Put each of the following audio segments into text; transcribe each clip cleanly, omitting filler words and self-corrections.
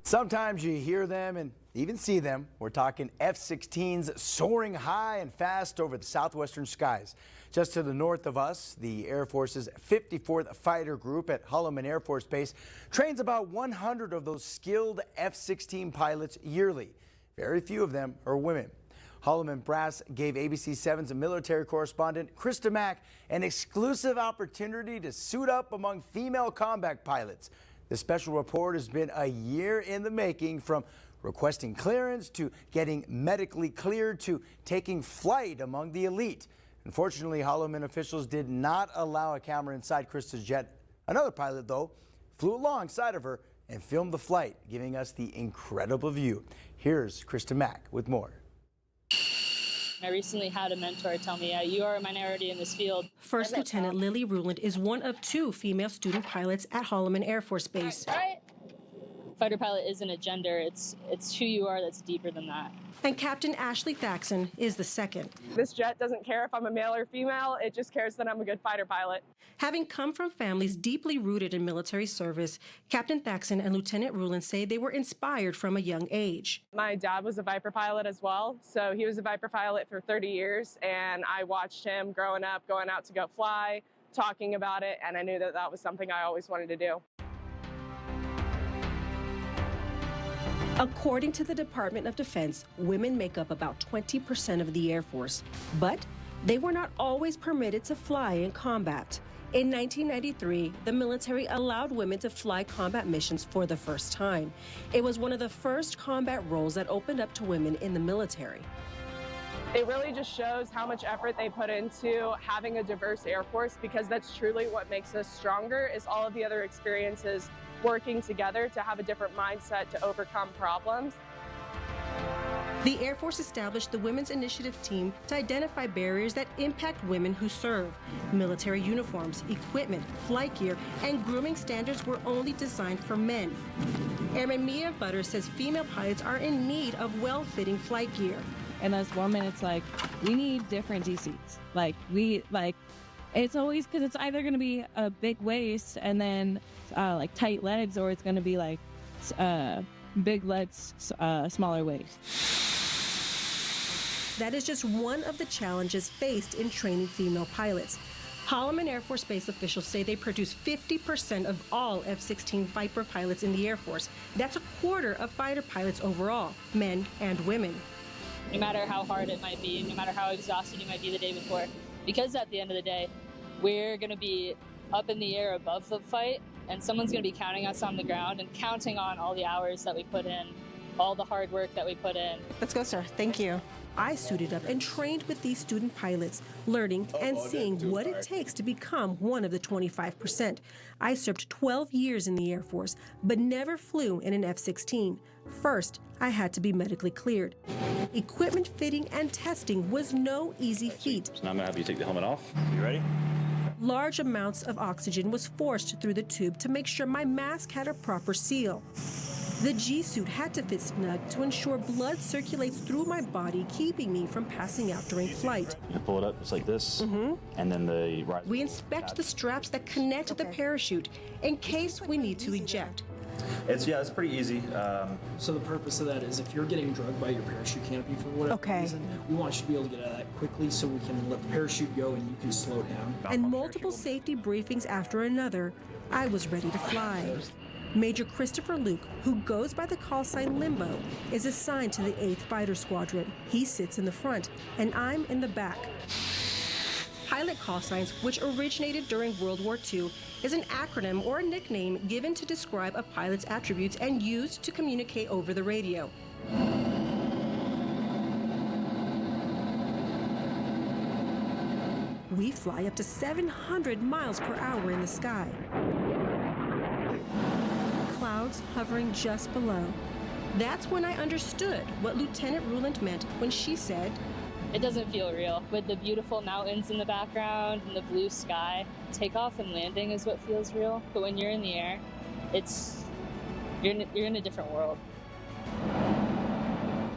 Sometimes you hear them and even see them. We're talking F-16s soaring high and fast over the southwestern skies. Just to the north of us, the Air Force's 54th Fighter Group at Holloman Air Force Base trains about 100 of those skilled F-16 pilots yearly. Very few of them are women. Holloman Brass gave ABC7's military correspondent Krista Mack an exclusive opportunity to suit up among female combat pilots. This special report has been a year in the making, from requesting clearance to getting medically cleared to taking flight among the elite. Unfortunately, Holloman officials did not allow a camera inside Krista's jet. Another pilot, though, flew alongside of her and filmed the flight, giving us the incredible view. Here's Krista Mack with more. I recently had a mentor tell me, you are a minority in this field. First Lieutenant Lily Ruland is one of 2 female student pilots at Holloman Air Force Base. All right. Fighter pilot isn't a gender, it's who you are that's deeper than that. And Captain Ashley Thaxton is the second. This jet doesn't care if I'm a male or female, it just cares that I'm a good fighter pilot. Having come from families deeply rooted in military service, Captain Thaxton and Lieutenant Ruland say they were inspired from a young age. My dad was a Viper pilot as well, so he was a Viper pilot for 30 years, and I watched him growing up, going out to go fly, talking about it, and I knew that that was something I always wanted to do. According to the Department of Defense, women make up about 20% of the Air Force, but they were not always permitted to fly in combat. In 1993, the military allowed women to fly combat missions for the first time. It was one of the first combat roles that opened up to women in the military. It really just shows how much effort they put into having a diverse Air Force, because that's truly what makes us stronger, is all of the other experiences working together to have a different mindset to overcome problems. The Air Force established the Women's Initiative Team to identify barriers that impact women who serve. Military uniforms, equipment, flight gear, and grooming standards were only designed for men. Airman Mia Butter says female pilots are in need of well-fitting flight gear. And as women, it's like, we need different DCs. It's always, because it's either going to be a big waist and then like tight legs, or it's going to be like big legs, smaller waist. That is just one of the challenges faced in training female pilots. Holloman Air Force Base officials say they produce 50% of all F-16 Viper pilots in the Air Force. That's a quarter of fighter pilots overall, men and women. No matter how hard it might be, no matter how exhausted you might be the day before, because at the end of the day, we're going to be up in the air above the fight, and someone's going to be counting us on the ground and counting on all the hours that we put in, all the hard work that we put in. Let's go, sir. Thank you. I suited up and trained with these student pilots, learning and seeing what it takes to become one of the 25%. I served 12 years in the Air Force, but never flew in an F-16. First, I had to be medically cleared. Equipment fitting and testing was no easy feat. So now I'm going to have you take the helmet off. You ready? Large amounts of oxygen was forced through the tube to make sure my mask had a proper seal. The G-suit had to fit snug to ensure blood circulates through my body, keeping me from passing out during flight. You pull it up just like this, and then the right. We inspect the straps that connect the parachute in case we need to eject. It's pretty easy. So the purpose of that is if you're getting drugged by your parachute canopy for whatever reason, we want you to be able to get out of that quickly so we can let the parachute go and you can slow down. And multiple safety briefings after another, I was ready to fly. Major Christopher Luke, who goes by the call sign Limbo, is assigned to the 8th Fighter Squadron. He sits in the front, and I'm in the back. Pilot call signs, which originated during World War II, is an acronym or a nickname given to describe a pilot's attributes and used to communicate over the radio. We fly up to 700 miles per hour in the sky. Clouds hovering just below. That's when I understood what Lieutenant Ruland meant when she said, It doesn't feel real. With the beautiful mountains in the background and the blue sky, takeoff and landing is what feels real. But when you're in the air, you're in a different world.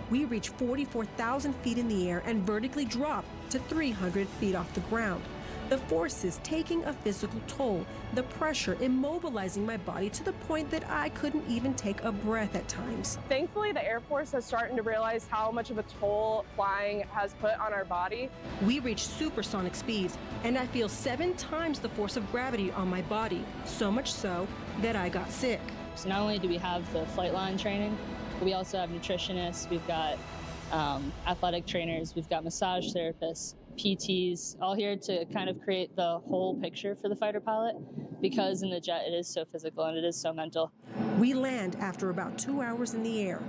We reach 44,000 feet in the air and vertically drop to 300 feet off the ground. The forces taking a physical toll, the pressure immobilizing my body to the point that I couldn't even take a breath at times. Thankfully, the Air Force is starting to realize how much of a toll flying has put on our body. We reach supersonic speeds, and I feel 7 times the force of gravity on my body, so much so that I got sick. So not only do we have the flight line training, but we also have nutritionists, we've got athletic trainers, we've got massage therapists, PTs, all here to kind of create the whole picture for the fighter pilot, because in the jet it is so physical and it is so mental. We land after about 2 hours in the air.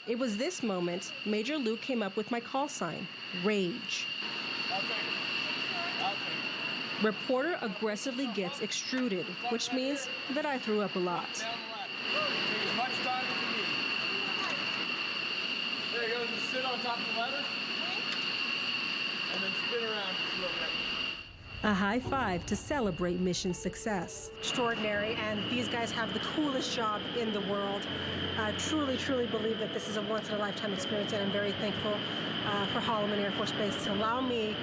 It was this moment Major Luke came up with my call sign, Rage. Reporter aggressively gets extruded, which means that I threw up a lot. Take as much time as you need. There you go, just sit on top of the ladder. And then spin around just a little bit. A high five to celebrate mission success. Extraordinary, and these guys have the coolest job in the world. I truly believe that this is a once-in-a-lifetime experience, and I'm very thankful for Holloman Air Force Base to allow me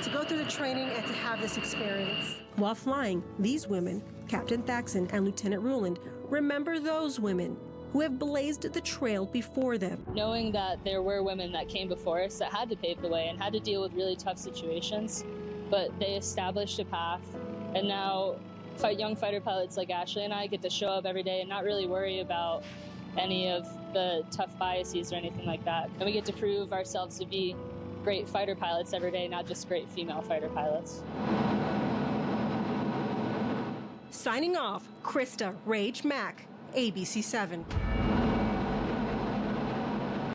to go through the training and to have this experience. While flying, these women, Captain Thaxton and Lieutenant Ruland, remember those women who have blazed the trail before them. Knowing that there were women that came before us that had to pave the way and had to deal with really tough situations, but they established a path, and now young fighter pilots like Ashley and I get to show up every day and not really worry about any of the tough biases or anything like that. And we get to prove ourselves to be great fighter pilots every day, not just great female fighter pilots. Signing off, Krista Rage Mack, ABC 7.